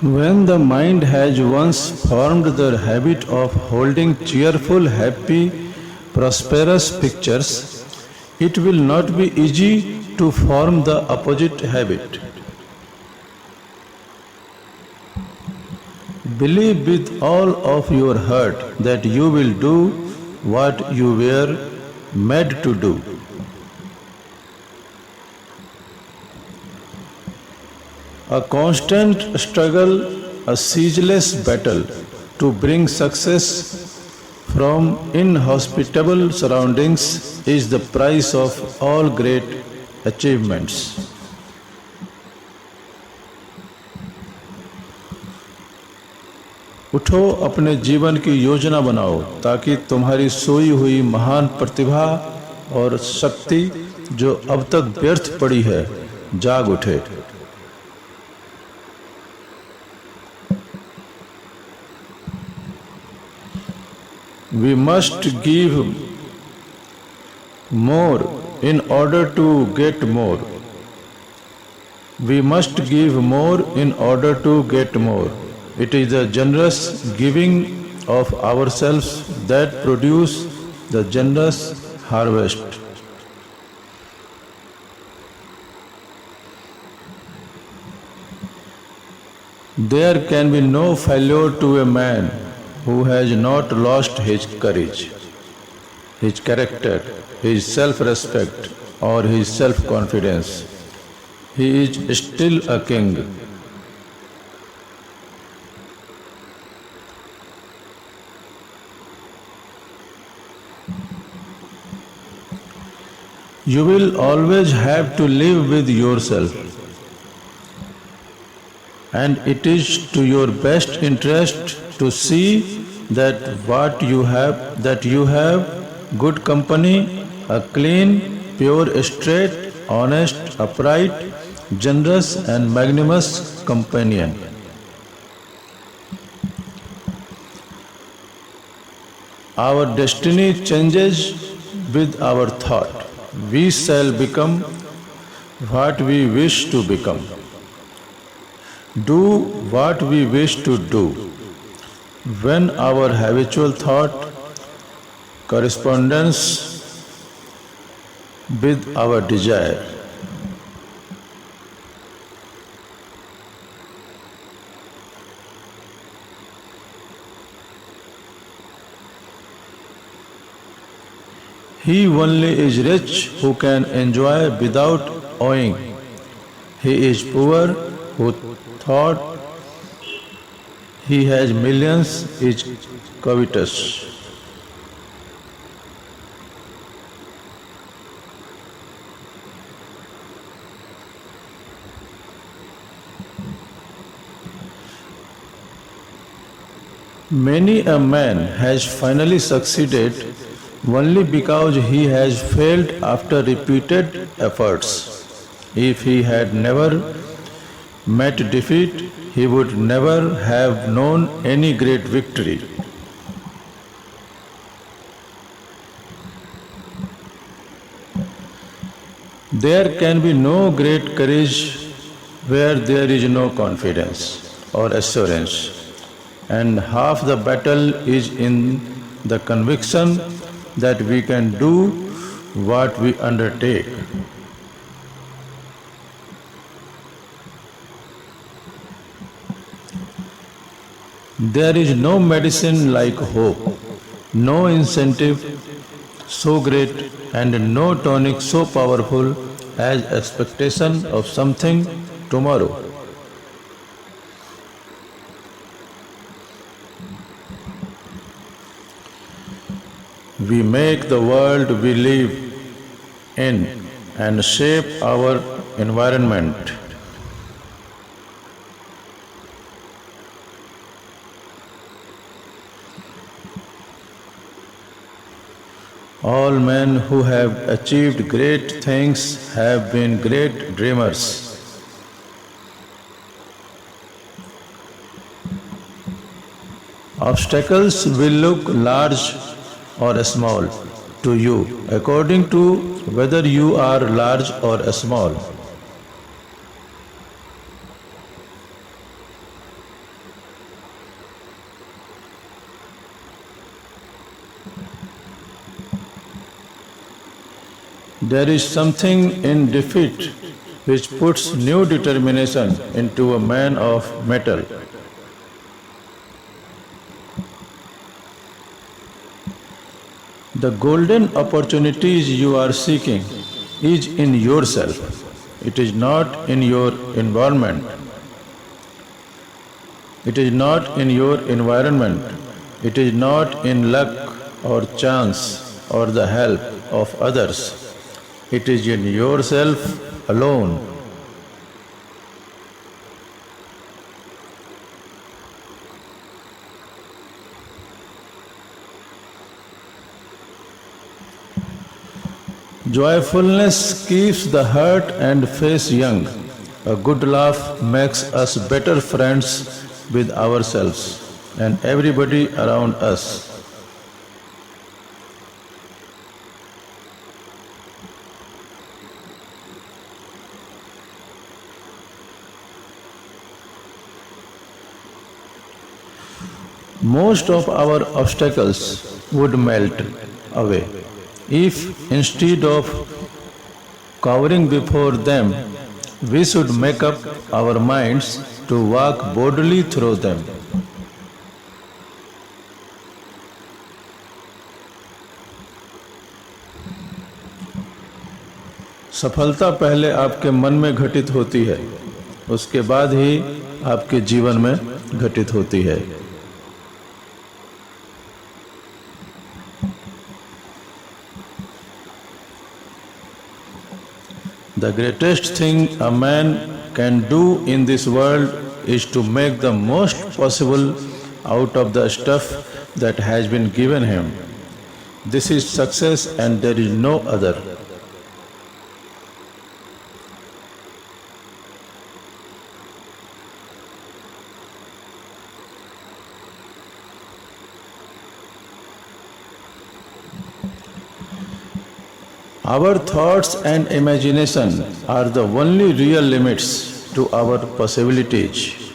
When the mind has once formed the habit of holding cheerful, happy, prosperous pictures, it will not be easy to form the opposite habit. Believe with all of your heart that you will do what you were made to do. A constant struggle, a ceaseless battle to bring success from inhospitable surroundings is the price of all great achievements. उठो, अपने जीवन की योजना बनाओ ताकि तुम्हारी सोई हुई महान प्रतिभा और शक्ति जो अब तक व्यर्थ पड़ी है जाग उठे। We must give more in order to get more. We must give more in order to get more. It is the generous giving of ourselves that produce the generous harvest. There can be no failure to a man who has not lost his courage, his character, his self-respect, or his self-confidence. He is still a king. You will always have to live with yourself, and it is to your best interest to see that you have good company, a clean, pure, straight, honest, upright, generous and magnanimous companion. Our destiny changes with our thought. We shall become what we wish to become. Do what we wish to do. When our habitual thought corresponds with our desire, he only is rich who can enjoy without owing. He is poor who thought he has millions is covetous. Many a man has finally succeeded only because he has failed after repeated efforts. If he had never met defeat, he would never have known any great victory. There can be no great courage where there is no confidence or assurance, and half the battle is in the conviction that we can do what we undertake. There is no medicine like hope, no incentive so great, and no tonic so powerful as expectation of something tomorrow. We make the world we live in and shape our environment. All men who have achieved great things have been great dreamers. Obstacles will look large or small to you according to whether you are large or small. There is something in defeat which puts new determination into a man of metal. The golden opportunities you are seeking is in yourself. It is not in your environment. It is not in your environment. It is not in luck or chance or the help of others. It is in yourself alone. Joyfulness keeps the heart and face young. A good laugh makes us better friends with ourselves and everybody around us. Most of our obstacles would melt away if instead of cowering before them, we should make up our minds to walk boldly through them. सफलता पहले आपके मन में घटित होती है, उसके बाद ही आपके जीवन में घटित होती है. The greatest thing a man can do in this world is to make the most possible out of the stuff that has been given him. This is success and there is no other. Our thoughts and imagination are the only real limits to our possibilities.